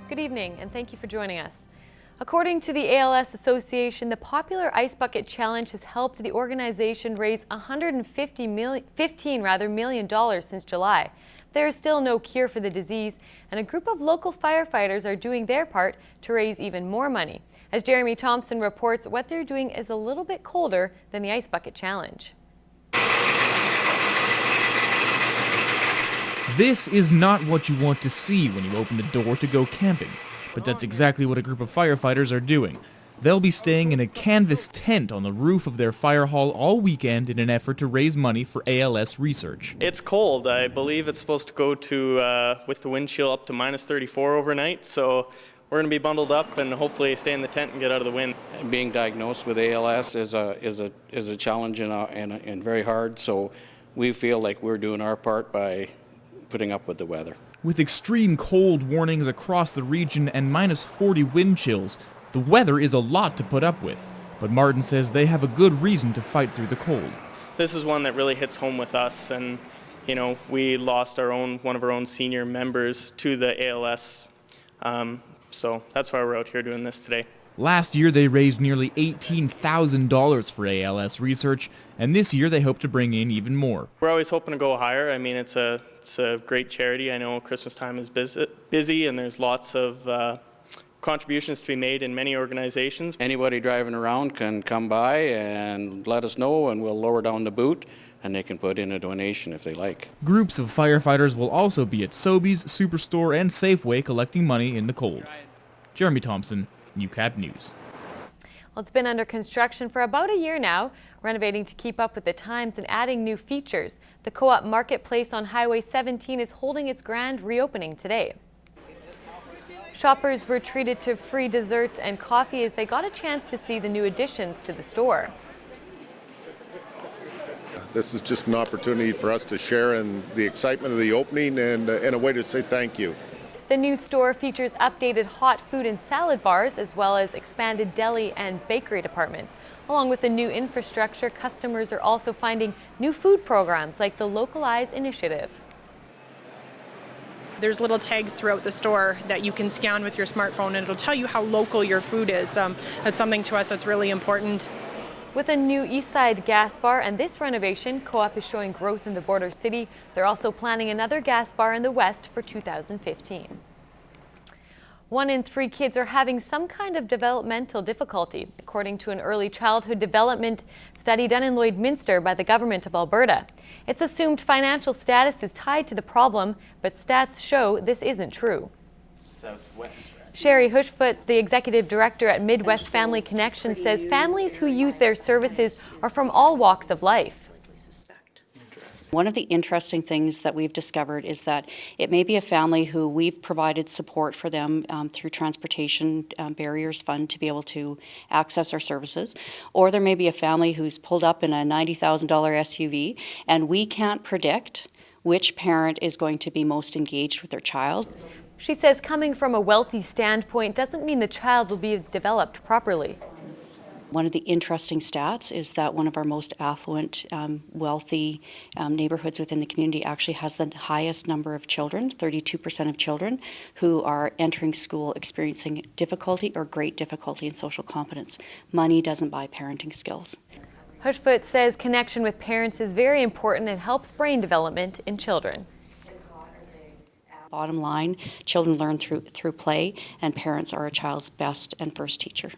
Good evening, and thank you for joining us. According to the ALS Association, the popular Ice Bucket Challenge has helped the organization raise $115 million since July. There is still no cure for the disease, and a group of local firefighters are doing their part to raise even more money. As Jeremy Thompson reports, what they're doing is a little bit colder than the Ice Bucket Challenge. This is not what you want to see when you open the door to go camping, but that's exactly what a group of firefighters are doing. They'll be staying in a canvas tent on the roof of their fire hall all weekend in an effort to raise money for ALS research. It's cold. I believe it's supposed to go to, with the wind chill, up to -34 overnight, so we're going to be bundled up and hopefully stay in the tent and get out of the wind. Being diagnosed with ALS is a challenge and very hard, so we feel like we're doing our part by putting up with the weather. With extreme cold warnings across the region and -40 wind chills, the weather is a lot to put up with. But Martin says they have a good reason to fight through the cold. This is one that really hits home with us, and we lost one of our own senior members to the ALS, so that's why we're out here doing this today. Last year they raised nearly $18,000 for ALS research, and this year they hope to bring in even more. We're always hoping to go higher. I mean, it's a great charity. I know Christmas time is busy and there's lots of contributions to be made in many organizations. Anybody driving around can come by and let us know, and we'll lower down the boot and they can put in a donation if they like. Groups of firefighters will also be at Sobeys, Superstore, and Safeway collecting money in the cold. Jeremy Thompson, Newcap News. Well, it's been under construction for about a year now, renovating to keep up with the times and adding new features. The Co-op Marketplace on Highway 17 is holding its grand reopening today. Shoppers were treated to free desserts and coffee as they got a chance to see the new additions to the store. This is just an opportunity for us to share in the excitement of the opening and a way to say thank you. The new store features updated hot food and salad bars, as well as expanded deli and bakery departments. Along with the new infrastructure, customers are also finding new food programs like the Localize initiative. There's little tags throughout the store that you can scan with your smartphone, and it'll tell you how local your food is. That's something to us that's really important. With a new East Side gas bar and this renovation, Co-op is showing growth in the border city. They're also planning another gas bar in the west for 2015. 1 in 3 kids are having some kind of developmental difficulty, according to an early childhood development study done in Lloydminster by the government of Alberta. It's assumed financial status is tied to the problem, but stats show this isn't true. Sherry Hushfoot, the executive director at Midwest Family Connection, says families who use their services are from all walks of life. One of the interesting things that we've discovered is that it may be a family who we've provided support for them through Transportation Barriers Fund to be able to access our services, or there may be a family who's pulled up in a $90,000 SUV and we can't predict which parent is going to be most engaged with their child. She says coming from a wealthy standpoint doesn't mean the child will be developed properly. One of the interesting stats is that one of our most affluent, wealthy neighborhoods within the community actually has the highest number of children, 32% of children, who are entering school experiencing difficulty or great difficulty in social competence. Money doesn't buy parenting skills. Hushfoot says connection with parents is very important and helps brain development in children. Bottom line, children learn through play, and parents are a child's best and first teacher.